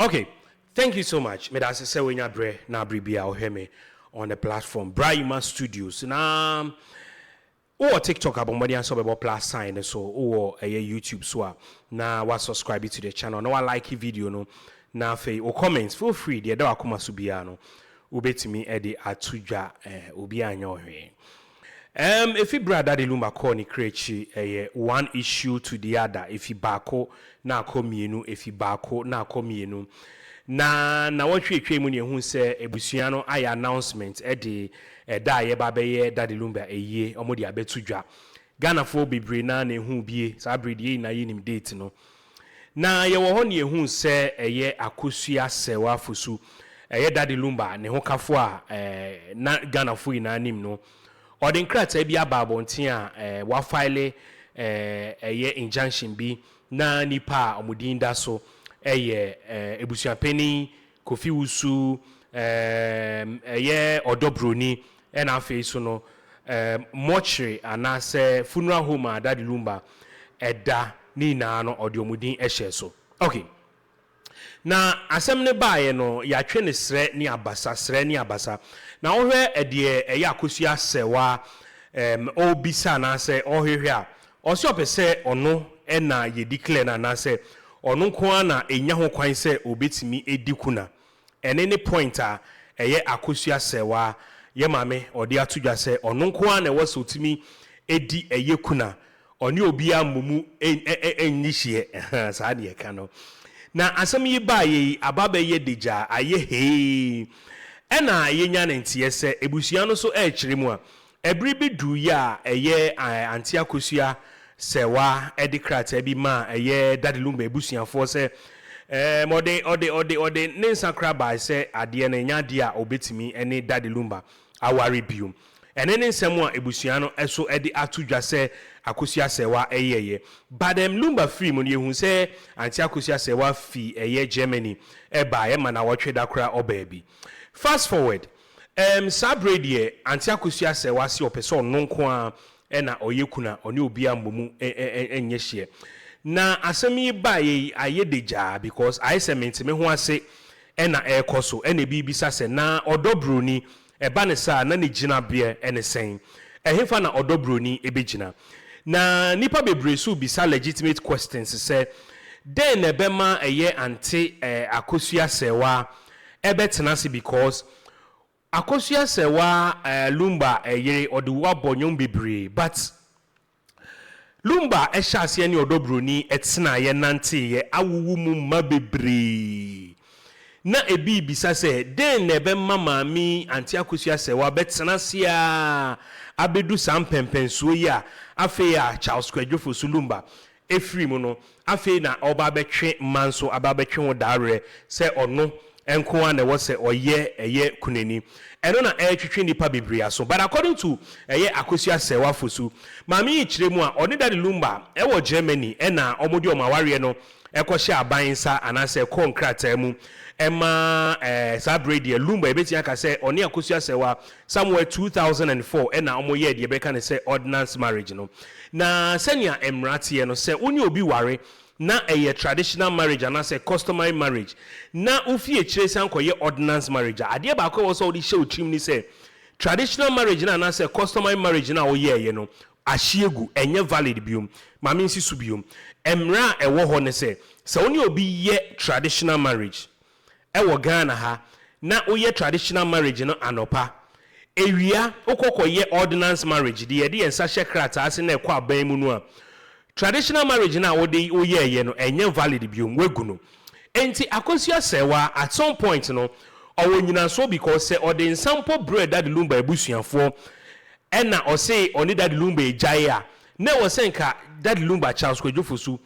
Okay, thank you so much. Me that's say when you bre na bribia or hear me on the platform Brahima Studios. Na or TikTok abomadi and so plus sign so or a YouTube so na wa subscribe to the channel. No I like video no na fe or comments feel free the da akoma subiano ubetimi e de atudwa obi anyo hwe. If you brother Daddy Lumba call ni create one issue to the other, if you bako na komienu, if you bako na komienu. Na what we came when you say ebusiano I announcement the da ye babe Daddy Lumba ye omodi abetudwa. Ghana fo bebre na ne hu bie sa bredi na ye nim date no. Na ye wo ho ne hu say Akosua Serwaa fusu Daddy Lumba ne ho kafo a na Ghana fo ina nim no. Odin krata bi ababontin a wa file injunction bi na nipa omudin da so ebusuapeni Kofi Wusu Odo Broni and afi so no mortuary anase funeral home a Daddy Lumba eda ni na no odiomudin ehye so. Okay. Na asem ne baaye no ya twe ne sre ni abasa na ohwe ede Akosua Serwaa obisa na se ohwehwe a osi opese ono na ye declare na se ono nko na enya ho kwan se obetimi edikuna ene ne point a Akosua Serwaa ye mame ode atudwa se ono nko na wo so timi edi kuna oni obi amumu enyihie saa de ka no. Na asem yi ba ye ababa ye deja aye he ena ye nya ne ntie se ebusua no so kire mu a ebri bi du ya anti Akosua Serwaa edikrata bi ma Daddy Lumba ebusua fo se ode ne nsakra ba se ade na nya de a obetimi ene Daddy Lumba aware bium ene ne nsem a ebusua no eso ede atudwa se Akosua Serwaa but Lumba free mo ye hu se anti Akosua Serwaa fi Germany ba ye mana wo tweda kra obabi. Fast forward sabredi anti Akosua Serwaa si opeso nonko a na oyekuna oni obi ambomu enye hye na asem yi ba ye ayedeja because I cement me ho ase na ekoso na bibisa se na Odo Broni ba ne sa na ne gina bia ene sen ehefa na Odo Broni ebegina na nipa bebre so bisa legitimate questions say den ebema anti Akosua Serwaa ebetenase because Akosua Serwaa Lumba yere oduwa bonyom bebre but Lumba ehase ne Odo Broni etena ye nante ye awuwu mu ma bebre na ebi bisa se den ebema mami anti Akosua Serwaa betenase a abedu sampempensuo ya afe ya Charles Kwadwofo Lumba efiri mu no afe na oba betwe manso aba betwe ho dare se ono enko na wo se oye kunani eno na twetwe nipa bebre aso but according to Akosua Serwaa fosu mami kire mu a oni Daddy Lumba wo Germany na omodi omaware no ekohye abansa anase konkrata mu Emma sabredi Lumba ebeti aka say oni Akosua Serwaa somewhere 2004 na omoye de beka ne say ordinance marriage no na senia emrate no say oni obi ware na traditional marriage anase customary marriage na ufie kire san koye ordinance marriage ade ba ko wo so odi hye otrim ni say traditional marriage na anase customary marriage na wo ye no ahiegu enye valid biom mami nsi su biom emra ewo ho ne say oni obi ye traditional marriage ewo Ghana ha na oye traditional marriage no anopa ewia okokoye ordinance marriage de ye ensa hye krata ase na ekwa aban mu no a traditional marriage na wode oye no enye valid biom weguno enti Akosua Serwaa at some point no owo nyina so because say ode sample bread Daddy Lumba ebusuafo ena o say oni Daddy Lumba ejaye a na wo senka Daddy Lumba Charles Kwadwofo su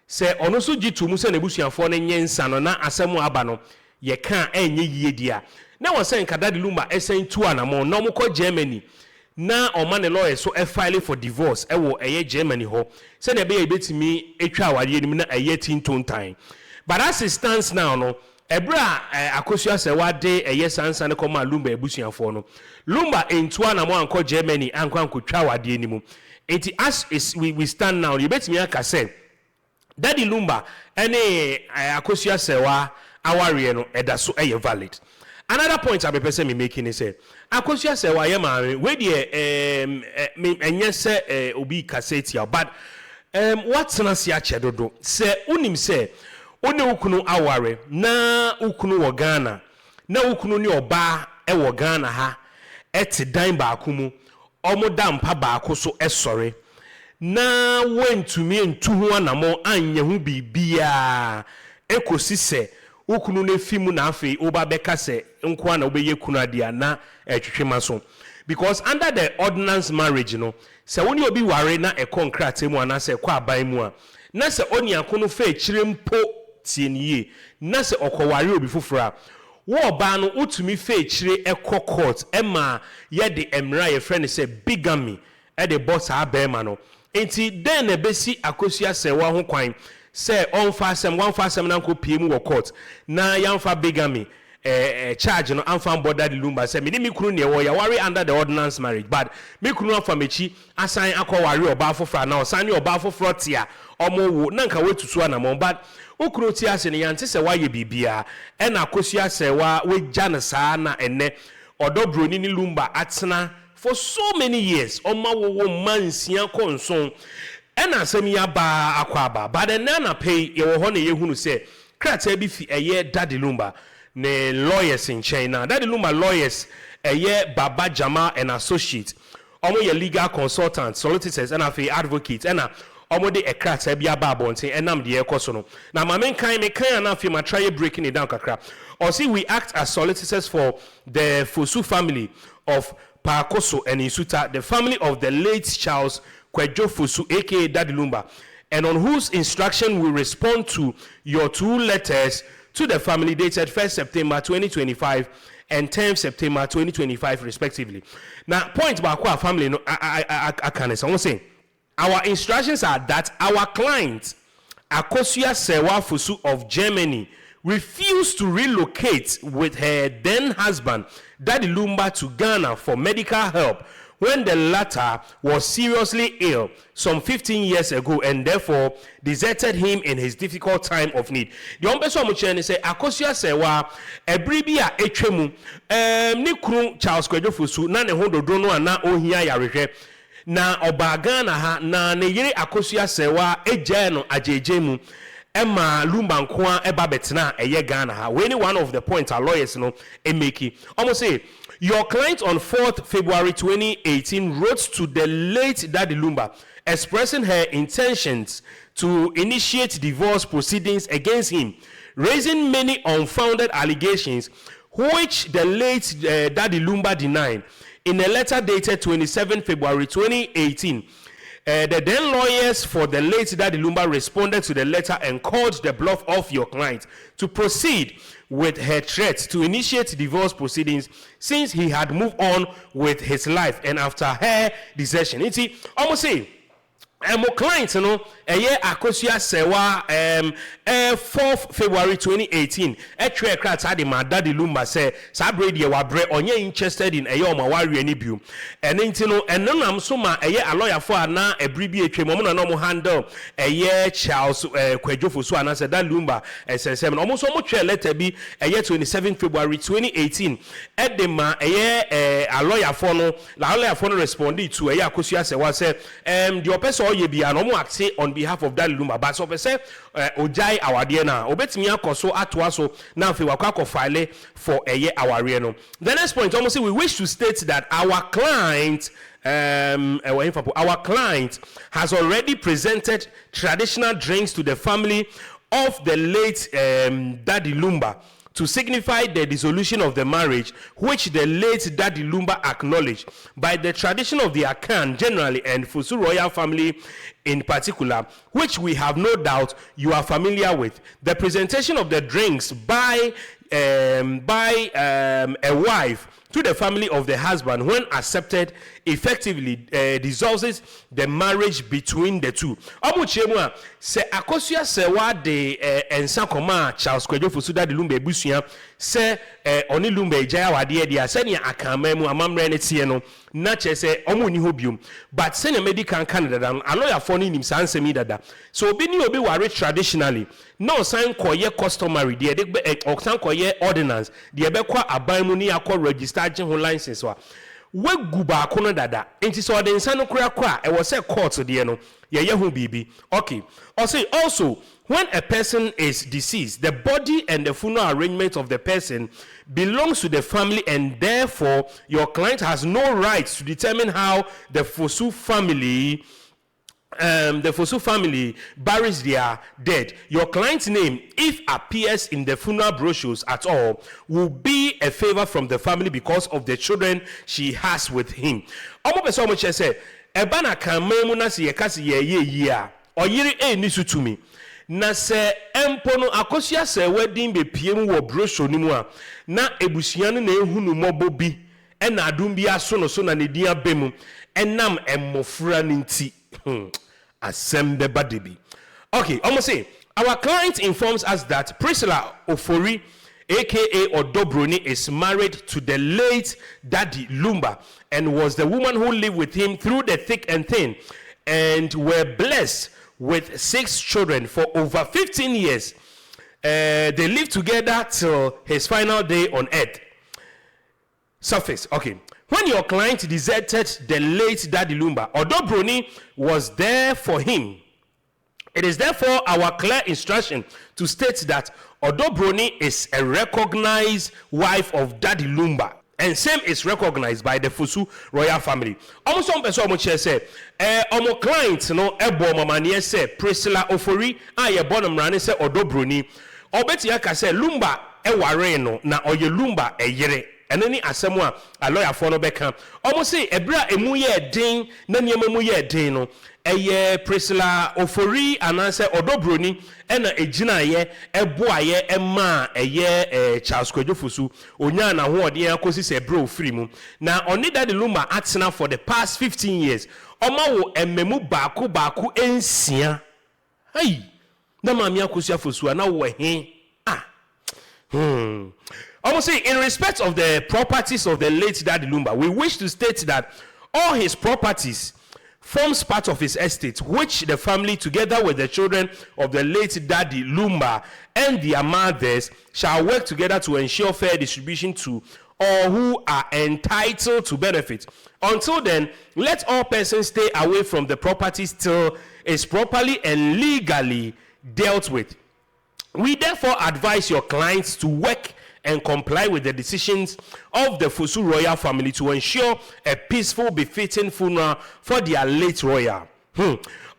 say ono so gitu mu se na ebusuafo no nyensa no na asemu aba no ye kan enye yie dia na wo senka Daddy Lumba esen tu anamo na mo ko Germany na omane lawyer so file for divorce ewo Germany ho se na be ebetimi etwa aware ni na tintontan but as it stands now no ebra Akosua Serwaa de sansa ne koma Lumba ebusuafo no Lumba entu anamo anko Germany anko twa aware ni mu enti as is we stand now you betimi aka say Daddy Lumba ene Akosua Serwaa aware no eda so valid. Another point I be person me making is say Akosua Serwaa ye ma we de enye se obi cassette ya but what's na se ache dodo se unim se one ukunu aware na ukunu wo Ghana na ukunu ni oba wo Ghana ha eti dan ba akumu omo dampa ba akoso esore na wentumi ntu ho anamo anye ho bibia ekosi se ukunu ne fimu na afi oba beka se nkwa na obeye kunu adia na etwetwema so because under the ordinance marriage no se woni obi ware na ekonkrate mu ana se kwa aban mu a na se oni akono fa chire mpo tienie na se okoware obi fufura wo ba no utumi fa chire court ema ye de emra ye friend se bigamy e de boss abema no enti den na besi Akosua Serwaa ho kwan se onfa asem na nko pie mu wo court na yamfa bigamy charge no amfa Daddy Lumba se me ni mikunu ne wo ya ware under the ordinance marriage but mikunu afa mechi asan akọware oba afofra na osan ne oba afofro tia omo wo na nka wetutu anamon but okuro ti ase ne yante se waye bibia e na Akosua Serwaa we jana saa na ene Odo Broni ni Lumba atena for so many years oma wo mansia konson e na asem ya ba akwaba but na na pay ye wo ho ne ye hunu se krata bi fi eye Daddy Lumba ne lawyers in China. Daddy Lumba lawyers Baba Jama and associate omo ye legal consultants, solicitors and advocates and omo de ekrata bia ba bonten enam de ekoso no na ma men kan me kan na ma try breaking it down kakra or see we act as solicitors for the Fosu family of Pakoso and Isuta, the family of the late Charles Kwadwo Fosu aka Daddy Lumba, and on whose instruction we respond to your 2 letters to the family dated 1st September 2025 and 10th September 2025 respectively. Now, point about our family, no, I can't say. Our instructions are that our client, Akosua Serwaa Fosu of Germany, refused to relocate with her then husband, Daddy Lumba, to Ghana for medical help when the latter was seriously ill some 15 years ago and therefore deserted him in his difficult time of need. The ombeso amuche say Akosua Serwaa ebribi a etwemu ni kru Charles Kwadwo Fosu na ne ho dodo no ana ohia yarehwe na oba Ghana ha na ne yire Akosua Serwaa eje no ajeje mu Emma Lumba nkoa eba betena eye Ghana ha. When one of the points our lawyers no emeki almost say your client on 4th February 2018 wrote to the late Daddy Lumba expressing her intentions to initiate divorce proceedings against him, raising many unfounded allegations which the late Daddy Lumba denied. In a letter dated 27 February 2018, the then lawyers for the late Daddy Lumba responded to the letter and called the bluff of your client to proceed with her threats to initiate divorce proceedings since he had moved on with his life and after her desertion. It's almost say my client, you know, Akosua Serwaa 4th February 2018. Actually, my Daddy Lumba say, "Sabrina, wa bre onye interested in ma wari any view." And then you know, and then I'm so ma a lawyer for na a bribi a moment no handle Charles Kwadwo Fosu and I said that Lumba SSM almost so much letter be 27 February 2018. At the ma a lawyer for no, la lawyer for no responded to Akosua Serwaa say the person ye be an omo act on behalf of Daddy Lumba but so pe say ojai awade na obetimi akoso atoaso na afi wakwa file for aware no. The next point almost say we wish to state that our client has already presented traditional drinks to the family of the late Daddy Lumba to signify the dissolution of the marriage, which the late Daddy Lumba acknowledged by the tradition of the Akan generally and Fosu royal family in particular, which we have no doubt you are familiar with. The presentation of the drinks by a wife to the family of the husband, when accepted, effectively dissolves the marriage between the two. Omuchemwa se Akosua Serwaa de ensa koma Charles Kwadwo Fosu Daddy Lumba ebusua se oni Lumba ejaya wade dia se ne akama mu amamre ne tie no na che se omo ni hobium, but se ne medical Canada a lawyer for ni nim sansemi dada. So obi ni obi ware traditionally no sign koye customary de oksan koye ordinance de be kwa aban mu ni akọ register ho license wa we guba kono dada enti so de nsa no kura kwa e was a court de no ye hu bibi. Okay, also when a person is deceased, the body and the funeral arrangement of the person belongs to the family, and therefore your client has no right to determine how the Fosu family buries their dead. Your client's name, if appears in the funeral brochures at all, will be a favor from the family because of the children she has with him. Omo person mo che say eba na kan mamu na se yekase ye a oyiri eni su tumi na se empo no Akosua Serwaa din be piem wo brochure ni mu a na ebusua no na ehunu mobo bi e na adum bi aso no so na ne dia bemu enam emmofra nti assemble badebi. Okay, almost say our client informs us that Priscilla Ofori, aka Odo Broni, is married to the late Daddy Lumba and was the woman who lived with him through the thick and thin, and were blessed with 6 children for over 15 years. They lived together till his final day on earth. Surface. Okay. When your client deserted the late Daddy Lumba, Odo Broni was there for him. It is therefore our clear instruction to state that Odo Broni is a recognized wife of Daddy Lumba, and same is recognized by the Fosu royal family. Almost some person almost say, omo client no ebo mama nie say Priscilla Ofori aye bonum rane say Odo Broni. Obeti aka say Lumba ware no na oye Lumba yere. And any asemwa a lawyer for no beka. Almost say ebra emu ye den na niema mu ye den no. Eye Priscilla Ofori ananse Odo Broni ena ejina ye eboa ye ema eye Charles Kwadwo Fosu onya na ho ode akosi se bro ofiri mu na oni Daddy Lumba atena for the past 15 years. Oma wo ememu baako ensia. Hey, na mami Akosua Fosu na wo he. Almost say, in respect of the properties of the late Daddy Lumba, we wish to state that all his properties forms part of his estate, which the family, together with the children of the late Daddy Lumba and their mothers, shall work together to ensure fair distribution to all who are entitled to benefit. Until then, let all persons stay away from the properties till it's properly and legally dealt with. We therefore advise your clients to work and comply with the decisions of the Fosu royal family to ensure a peaceful, befitting funeral for their late royal.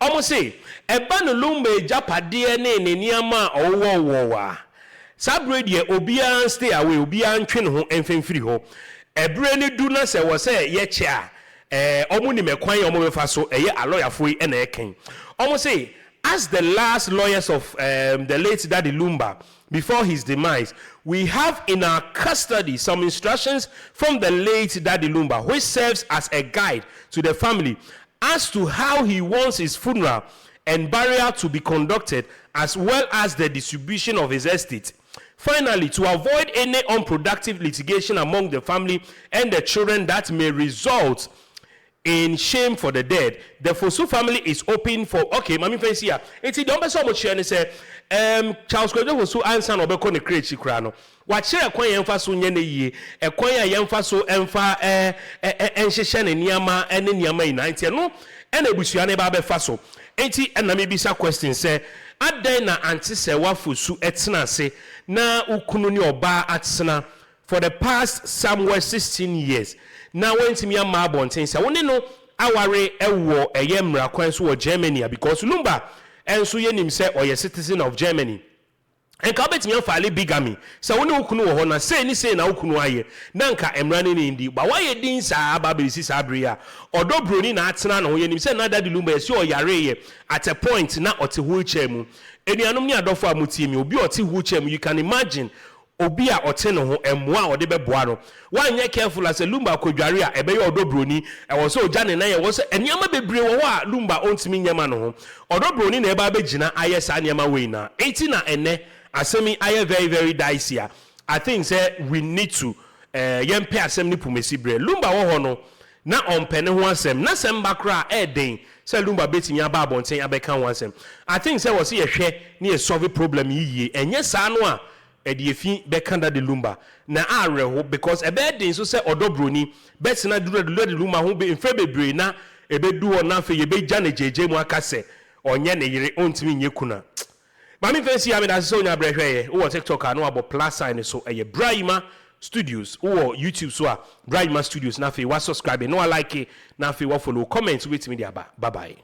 Almost say, Ebanu Lumba japade ne niama owo sabre de obian stay away, obian twin ho enfemfiri ho. Ebre ne du na se wo se ye chia omo ni mekwan omo befa so eye aloya foi e na eken. Almost say, as the last lawyers of the late Daddy Lumba before his demise, we have in our custody some instructions from the late Daddy Lumba, which serves as a guide to the family as to how he wants his funeral and burial to be conducted, as well as the distribution of his estate. Finally, to avoid any unproductive litigation among the family and the children that may result in shame for the dead, the Fosu family is open for mami friends here. It's don't be so much here and say Charles Kwadwo Fosu answer no be ko ne krechi kra no. Wa kire kwan yemfa so nye ne yie. E kwan ya yemfa so emfa enhyehyɛ ne niama ene niama ina no ena ebusua ne ba be fa so. Enti ena me bisa question say adan na anti Serwaa Fosu etena ase na ukunu ne oba atena for the past somewhere 16 years. Now when to me a mabontin say woni no aware ewo eyemra kwan so wo Germany because Lumba enso yenim say oye citizen of Germany. En ka betimi afale bigamy say woni ukunu wo ho na say ni say na ukunu aye na nka emra ne ndi ba waye din sa aba be si sabria Odo Broni na atena na ho yenim say na Daddy Lumba esi oyare ye at a point na ote wheelchair mu enuanom ni adofo amutie mi obi ote wheelchair mu. You can imagine obi a ɔte no ho ɛmoa ɔde bɛboa no wanyɛ careful as a Lumba kodware a ɛbɛyɛ Odo Broni ɛwɔ sɛ ogya ne nan ɛwɔ sɛ nneɛma bebree wɔ hɔ a Lumba ɔntumi nyɛma no ho Odo Broni na ɛba bɛgyina ayɛ saa nneɛma wei na eti na ɛnɛ asɛmi ayɛ very very dicey a I think say we need to yɛmpɛ asɛm ne pumesi brɛ Lumba wɔ hɔ no na ɔmpɛ ne ho asɛm na sɛm ba kora ɛɛden sɛ Lumba betimi aba abɔnten abɛka ho asɛm I think sɛ wɔ sɛ yɛhwɛ ne yɛ solve problem yie ɛnyɛ saa no a ɛde efi bɛka Daddy Lumba na awerɛho because ɛbɛɛ den so sɛ Odo Broni bɛtena Daddy Lumba ho mfɛ bebree na ɛbɛdu hɔ na afei yɛbɛgya ne gyegye mu aka sɛ ɔnyɛ ne yere ɔntumi nyɛ kuna Mami fancy ya me da so nya brehwe wo TikTok a no abo plus sign so eye Brahima Studios wo YouTube so a Brahima Studios na fe wa subscribe no like na fe wa follow comment with me there bye bye